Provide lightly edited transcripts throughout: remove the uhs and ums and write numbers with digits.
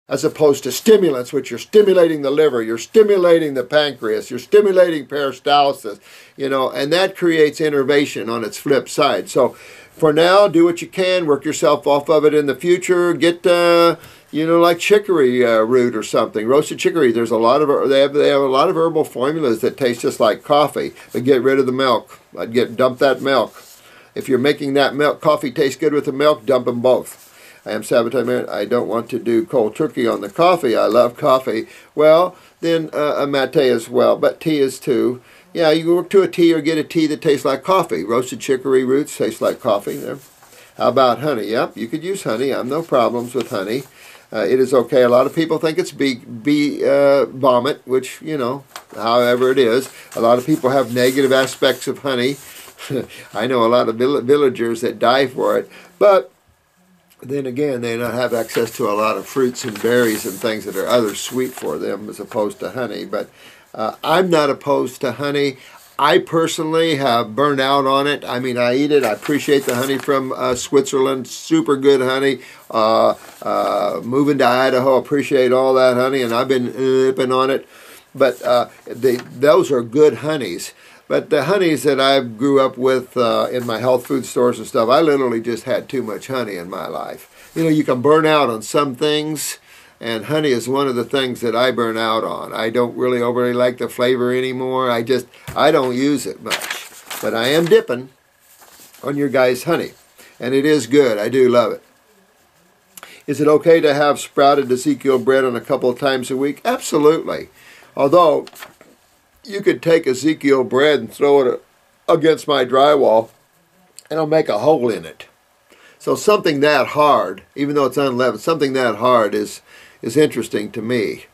as opposed to stimulants, which you're stimulating the liver, you're stimulating the pancreas, you're stimulating peristalsis, you know, and that creates innervation on its flip side. So for now, do what you can, work yourself off of it in the future. Get, you know, like chicory root or something, roasted chicory. There's a lot of, they have a lot of herbal formulas that taste just like coffee, but get rid of the milk. Dump that milk. If you're making that milk, coffee tastes good with the milk, dump them both. I am Sabotage Man. I don't want to do cold turkey on the coffee. I love coffee. Well, then a mate as well, but tea is too. Yeah, you work to a tea or get a tea that tastes like coffee. Roasted chicory roots taste like coffee. There. How about honey? Yep, you could use honey. I have no problems with honey. It is okay. A lot of people think it's bee vomit, which, you know, however it is. A lot of people have negative aspects of honey. I know a lot of villagers that die for it, but then again, they don't have access to a lot of fruits and berries and things that are other sweet for them as opposed to honey. But I'm not opposed to honey. I personally have burned out on it. I mean, I eat it. I appreciate the honey from Switzerland. Super good honey. Moving to Idaho, appreciate all that honey, and I've been nipping on it. But those are good honeys. But the honeys that I grew up with in my health food stores and stuff, I literally just had too much honey in my life. You know, you can burn out on some things, and honey is one of the things that I burn out on. I don't really overly like the flavor anymore. I don't use it much. But I am dipping on your guys' honey, and it is good. I do love it. Is it okay to have sprouted Ezekiel bread on a couple of times a week? Absolutely. Although you could take Ezekiel bread and throw it against my drywall, and I'll make a hole in it. So something that hard, even though it's unleavened, something that hard is interesting to me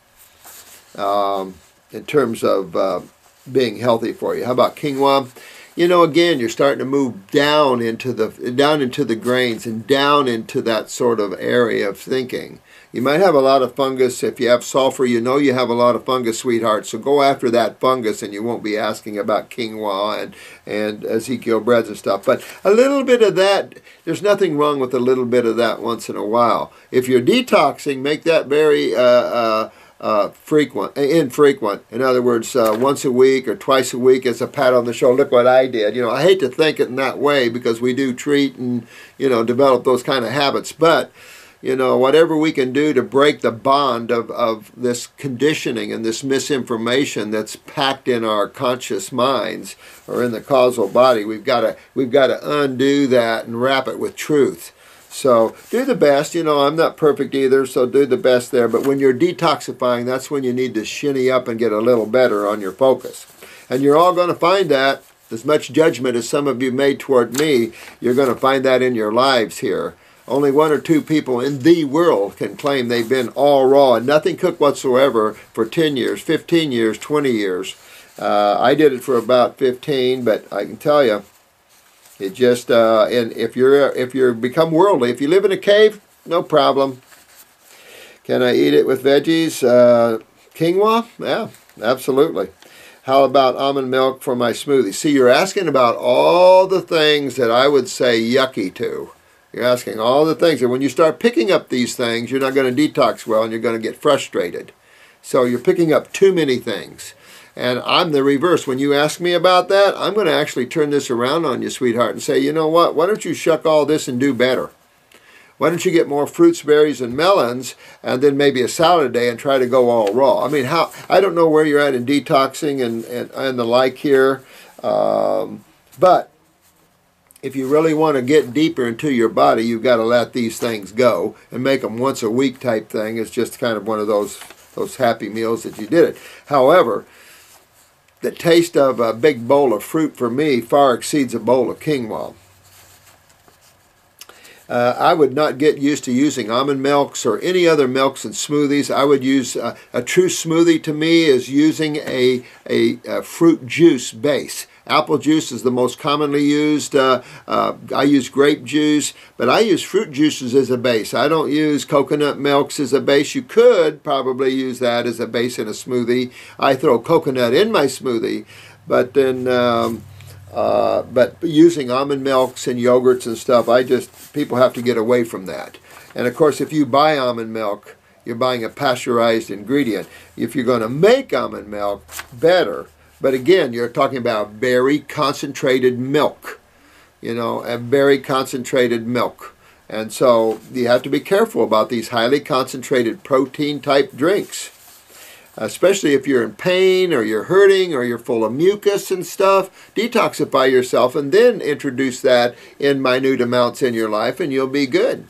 in terms of being healthy for you. How about quinoa? You know, again, you're starting to move down into the grains and down into that sort of area of thinking. You might have a lot of fungus. If you have sulfur, you know you have a lot of fungus, sweetheart. So go after that fungus and you won't be asking about quinoa and Ezekiel breads and stuff. But a little bit of that, there's nothing wrong with a little bit of that once in a while. If you're detoxing, make that very infrequent. In other words, once a week or twice a week as a pat on the shoulder. Look what I did. You know, I hate to think it in that way because we do treat and, you know, develop those kind of habits. But you know, whatever we can do to break the bond of this conditioning and this misinformation that's packed in our conscious minds or in the causal body, we've got to undo that and wrap it with truth. So do the best. You know, I'm not perfect either, so do the best there. But when you're detoxifying, that's when you need to shinny up and get a little better on your focus. And you're all going to find that. As much judgment as some of you made toward me, you're going to find that in your lives here. Only 1 or 2 people in the world can claim they've been all raw and nothing cooked whatsoever for 10 years, 15 years, 20 years. I did it for about 15, but I can tell you, it just, and if you become worldly, if you live in a cave, no problem. Can I eat it with veggies? Quinoa? Yeah, absolutely. How about almond milk for my smoothie? See, you're asking about all the things that I would say yucky to. You're asking all the things, and when you start picking up these things, you're not going to detox well, and you're going to get frustrated. So you're picking up too many things. And I'm the reverse. When you ask me about that, I'm going to actually turn this around on you, sweetheart, and say, you know what? Why don't you shuck all this and do better? Why don't you get more fruits, berries, and melons, and then maybe a salad a day and try to go all raw? I mean, I don't know where you're at in detoxing and the like here, but if you really want to get deeper into your body, you've got to let these things go and make them once a week type thing. It's just kind of one of those happy meals that you did it. However, the taste of a big bowl of fruit for me far exceeds a bowl of quinoa. I would not get used to using almond milks or any other milks in smoothies. I would use a true smoothie to me is using a fruit juice base. Apple juice is the most commonly used. I use grape juice, but I use fruit juices as a base. I don't use coconut milks as a base. You could probably use that as a base in a smoothie. I throw coconut in my smoothie, but then but using almond milks and yogurts and stuff, people have to get away from that. And of course, if you buy almond milk You're buying a pasteurized ingredient. If you're going to make almond milk, better. But again, you're talking about very concentrated milk. You know, a very concentrated milk. And so you have to be careful about these highly concentrated protein type drinks. Especially if you're in pain or you're hurting or you're full of mucus and stuff, detoxify yourself and then introduce that in minute amounts in your life and you'll be good.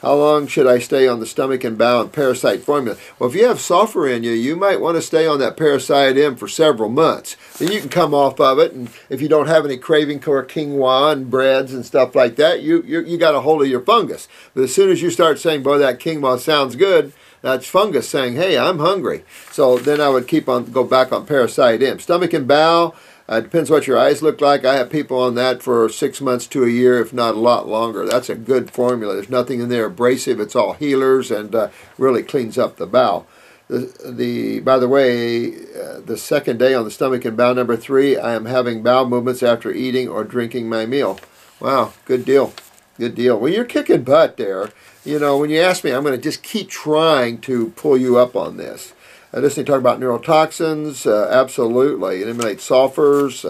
How long should I stay on the stomach and bowel and parasite formula? Well, if you have sulfur in you, you might want to stay on that parasite M for several months. Then you can come off of it, and if you don't have any craving for quinoa and breads and stuff like that, you got a hold of your fungus. But as soon as you start saying, boy, that quinoa sounds good, that's fungus saying, hey, I'm hungry. So then I would go back on parasite M. Stomach and bowel, depends what your eyes look like. I have people on that for 6 months to a year, if not a lot longer. That's a good formula. There's nothing in there abrasive. It's all healers and really cleans up the bowel. By the way, the second day on the stomach and bowel, number 3, I am having bowel movements after eating or drinking my meal. Wow, good deal. Good deal. Well, you're kicking butt there. You know, when you ask me, I'm going to just keep trying to pull you up on this. Listening to talk about neurotoxins, absolutely. It eliminates sulfurs,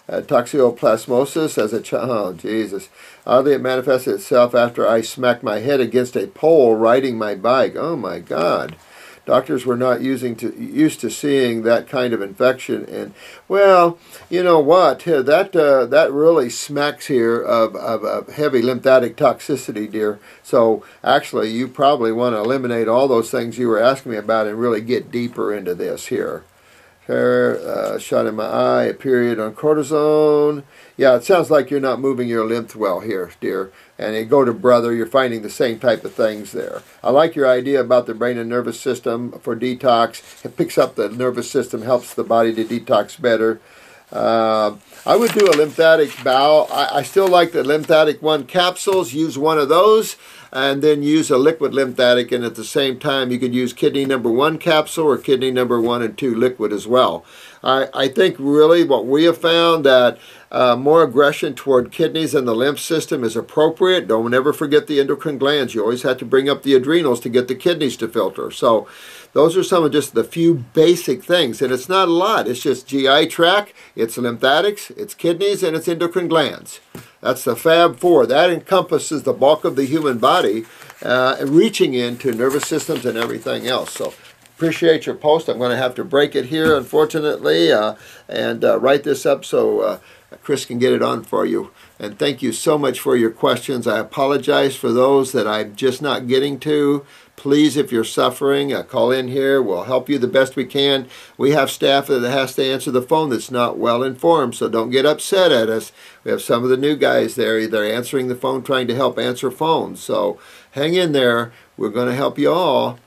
toxoplasmosis as a child. Oh, Jesus. Oddly, it manifested itself after I smacked my head against a pole riding my bike. Oh, my God. Doctors were not used to seeing that kind of infection. And, well, you know what? That really smacks here of heavy lymphatic toxicity, dear. So, actually, you probably want to eliminate all those things you were asking me about and really get deeper into this here. Shot in my eye, a period on cortisone. Yeah, it sounds like you're not moving your lymph well here, dear. And you go to brother, you're finding the same type of things there. I like your idea about the brain and nervous system for detox. It picks up the nervous system, helps the body to detox better. I would do a lymphatic bowel. I still like the lymphatic 1 capsules. Use one of those and then use a liquid lymphatic. And at the same time, you could use kidney number 1 capsule or kidney number 1 and 2 liquid as well. I think really what we have found that more aggression toward kidneys and the lymph system is appropriate. Don't ever forget the endocrine glands. You always have to bring up the adrenals to get the kidneys to filter. So those are some of just the few basic things. And it's not a lot. It's just GI tract, it's lymphatics, it's kidneys, and it's endocrine glands. That's the Fab 4. That encompasses the bulk of the human body, reaching into nervous systems and everything else. So appreciate your post. I'm going to have to break it here, unfortunately, and write this up so Chris can get it on for you. And thank you so much for your questions. I apologize for those that I'm just not getting to. Please, if you're suffering, call in here. We'll help you the best we can. We have staff that has to answer the phone that's not well informed, so don't get upset at us. We have some of the new guys there. They're answering the phone, trying to help answer phones. So hang in there. We're going to help you all.